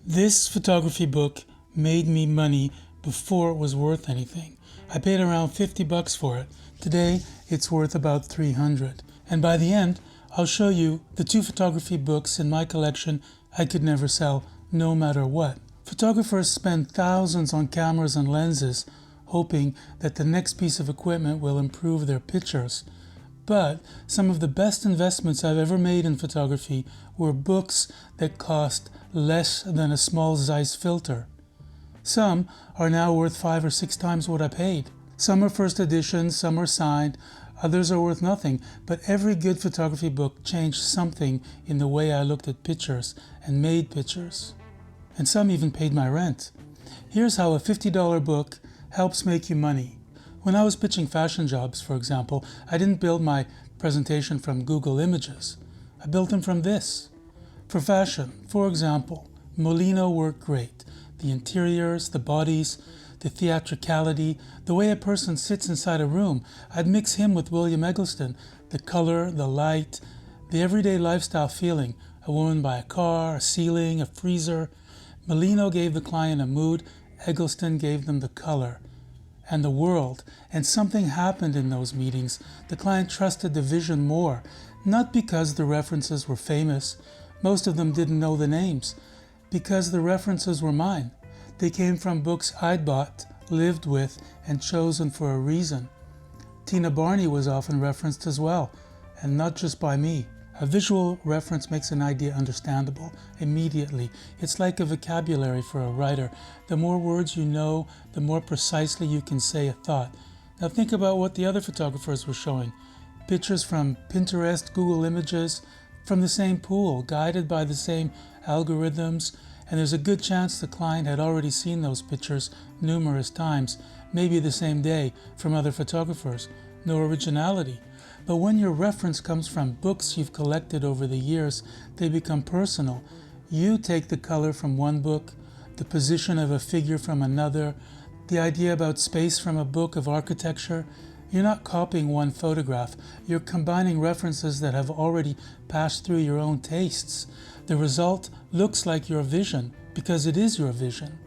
This photography book made me money before it was worth anything. I paid around $50 for it. Today, it's worth about $300. And by the end, I'll show you the 2 photography books in my collection I could never sell, no matter what. Photographers spend thousands on cameras and lenses, hoping that the next piece of equipment will improve their pictures. But some of the best investments I've ever made in photography were books that cost less than a small Zeiss filter. Some are now worth 5 or 6 times what I paid. Some are first editions, some are signed, others are worth nothing, but every good photography book changed something in the way I looked at pictures and made pictures. And some even paid my rent. Here's how a $50 book helps make you money. When I was pitching fashion jobs, for example, I didn't build my presentation from Google Images. I built them from this. For fashion, for example, Mollino worked great. The interiors, the bodies, the theatricality, the way a person sits inside a room. I'd mix him with William Eggleston, the color, the light, the everyday lifestyle feeling, a woman by a car, a ceiling, a freezer. Mollino gave the client a mood, Eggleston gave them the color and the world, and something happened in those meetings. The client trusted the vision more, not because the references were famous, most of them didn't know the names, because the references were mine. They came from books I'd bought, lived with, and chosen for a reason. Tina Barney was often referenced as well, and not just by me. A visual reference makes an idea understandable immediately. It's like a vocabulary for a writer. The more words you know, the more precisely you can say a thought. Now think about what the other photographers were showing. Pictures from Pinterest, Google Images, from the same pool, guided by the same algorithms, and there's a good chance the client had already seen those pictures numerous times, maybe the same day, from other photographers. No originality. But when your reference comes from books you've collected over the years, they become personal. You take the color from one book, the position of a figure from another, the idea about space from a book of architecture. You're not copying one photograph. You're combining references that have already passed through your own tastes. The result looks like your vision because it is your vision.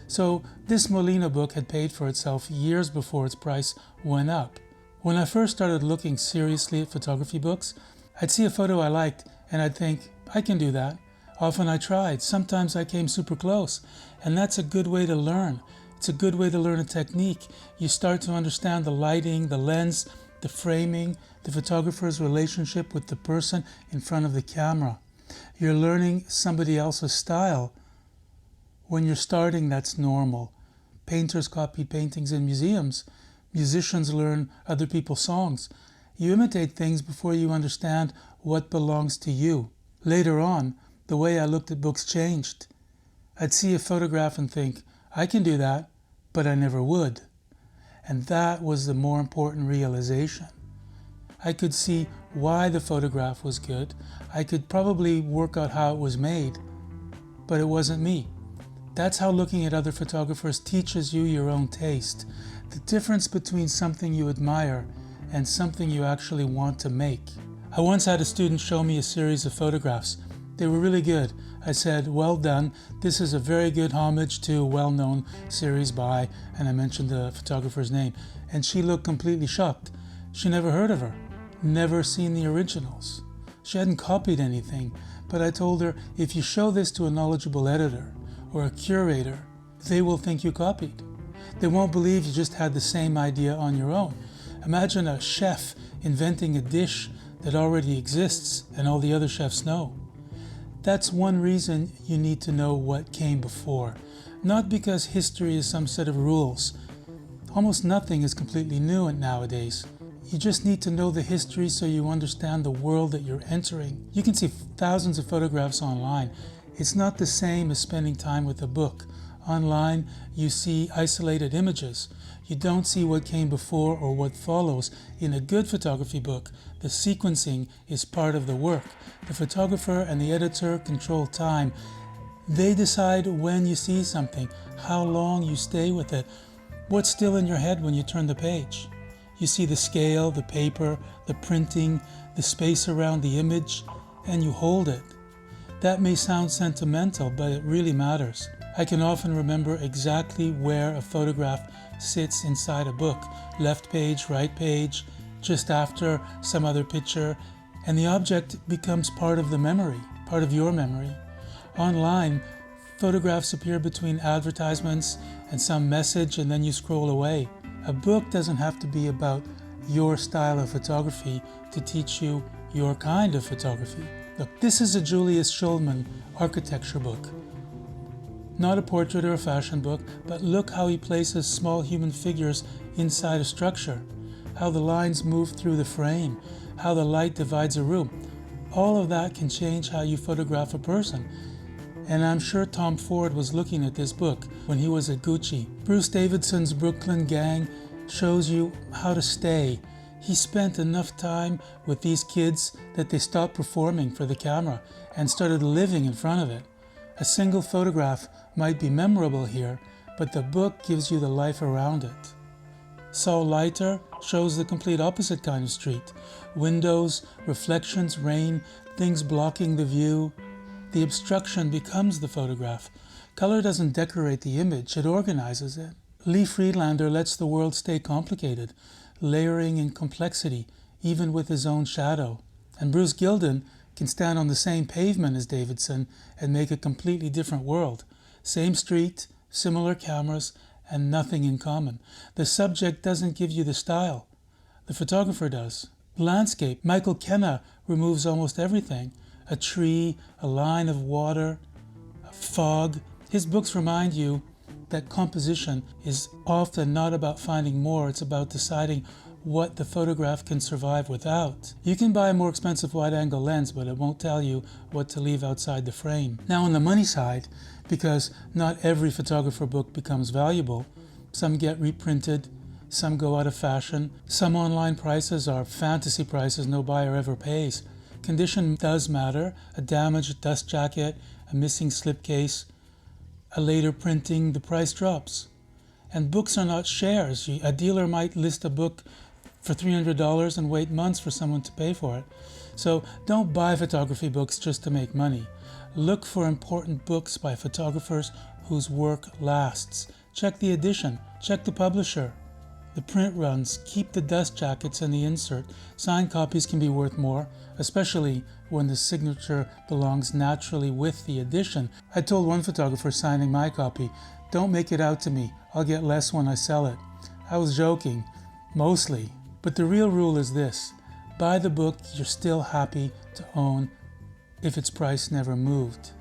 So this Mollino book had paid for itself years before its price went up. When I first started looking seriously at photography books, I'd see a photo I liked and I'd think, I can do that. Often I tried. Sometimes I came super close. And that's a good way to learn. It's a good way to learn a technique. You start to understand the lighting, the lens, the framing, the photographer's relationship with the person in front of the camera. You're learning somebody else's style. When you're starting, that's normal. Painters copy paintings in museums. Musicians learn other people's songs. You imitate things before you understand what belongs to you. Later on, the way I looked at books changed. I'd see a photograph and think, I can do that, but I never would. And that was the more important realization. I could see why the photograph was good. I could probably work out how it was made, but it wasn't me. That's how looking at other photographers teaches you your own taste. The difference between something you admire and something you actually want to make. I once had a student show me a series of photographs. They were really good. I said, well done. This is a very good homage to a well-known series by, and I mentioned the photographer's name. And she looked completely shocked. She never heard of her, never seen the originals. She hadn't copied anything, but I told her, if you show this to a knowledgeable editor or a curator, they will think you copied. They won't believe you just had the same idea on your own. Imagine a chef inventing a dish that already exists and all the other chefs know. That's one reason you need to know what came before. Not because history is some set of rules. Almost nothing is completely new nowadays. You just need to know the history so you understand the world that you're entering. You can see thousands of photographs online. It's not the same as spending time with a book. Online, you see isolated images. You don't see what came before or what follows. In a good photography book, the sequencing is part of the work. The photographer and the editor control time. They decide when you see something, how long you stay with it, what's still in your head when you turn the page. You see the scale, the paper, the printing, the space around the image, and you hold it. That may sound sentimental, but it really matters. I can often remember exactly where a photograph sits inside a book, left page, right page, just after some other picture, and the object becomes part of the memory, part of your memory. Online, photographs appear between advertisements and some message, and then you scroll away. A book doesn't have to be about your style of photography to teach you your kind of photography. Look, this is a Julius Shulman architecture book. Not a portrait or a fashion book, but look how he places small human figures inside a structure, how the lines move through the frame, how the light divides a room. All of that can change how you photograph a person. And I'm sure Tom Ford was looking at this book when he was at Gucci. Bruce Davidson's Brooklyn Gang shows you how to stay. He spent enough time with these kids that they stopped performing for the camera and started living in front of it. A single photograph might be memorable here, but the book gives you the life around it. Saul Leiter shows the complete opposite kind of street. Windows, reflections, rain, things blocking the view. The obstruction becomes the photograph. Color doesn't decorate the image, it organizes it. Friedlander lets the world stay complicated, layering in complexity, even with his own shadow. And Bruce Gilden can stand on the same pavement as Davidson and make a completely different world. Same street, similar cameras, and nothing in common. The subject doesn't give you the style. The photographer does. Landscape, Michael Kenna removes almost everything. A tree, a line of water, a fog. His books remind you that composition is often not about finding more, it's about deciding what the photograph can survive without. You can buy a more expensive wide-angle lens, but it won't tell you what to leave outside the frame. Now on the money side, because not every photographer book becomes valuable, some get reprinted, some go out of fashion, some online prices are fantasy prices no buyer ever pays. Condition does matter. A damaged dust jacket, a missing slipcase, a later printing, the price drops. And books are not shares. A dealer might list a book for $300 and wait months for someone to pay for it. So don't buy photography books just to make money. Look for important books by photographers whose work lasts. Check the edition, check the publisher, the print runs, keep the dust jackets and the insert. Signed copies can be worth more, especially when the signature belongs naturally with the edition. I told one photographer signing my copy, "Don't make it out to me, I'll get less when I sell it." I was joking, mostly. But the real rule is this: buy the book you're still happy to own if its price never moved.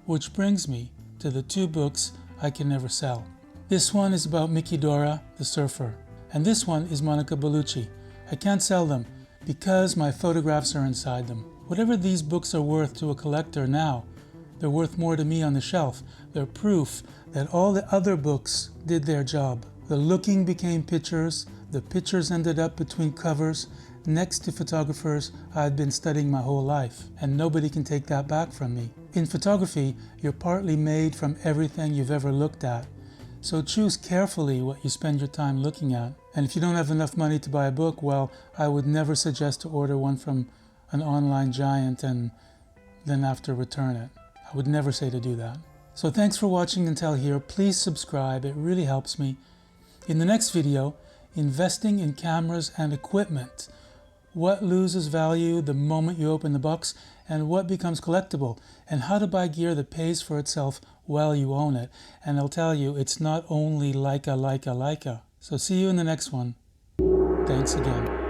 Which brings me to the two books I can never sell. This one is about Mickey Dora, the surfer, and this one is Monica Bellucci. I can't sell them because my photographs are inside them. Whatever these books are worth to a collector now, they're worth more to me on the shelf. They're proof that all the other books did their job. The looking became pictures, the pictures ended up between covers, next to photographers I had been studying my whole life, and nobody can take that back from me. In photography, you're partly made from everything you've ever looked at. So choose carefully what you spend your time looking at. And if you don't have enough money to buy a book, well, I would never suggest to order one from an online giant and then after return it. I would never say to do that. So thanks for watching until here. Please subscribe, it really helps me. In the next video, investing in cameras and equipment. What loses value the moment you open the box, and what becomes collectible, and how to buy gear that pays for itself while you own it. And I'll tell you, it's not only Leica. So see you in the next one. Thanks again.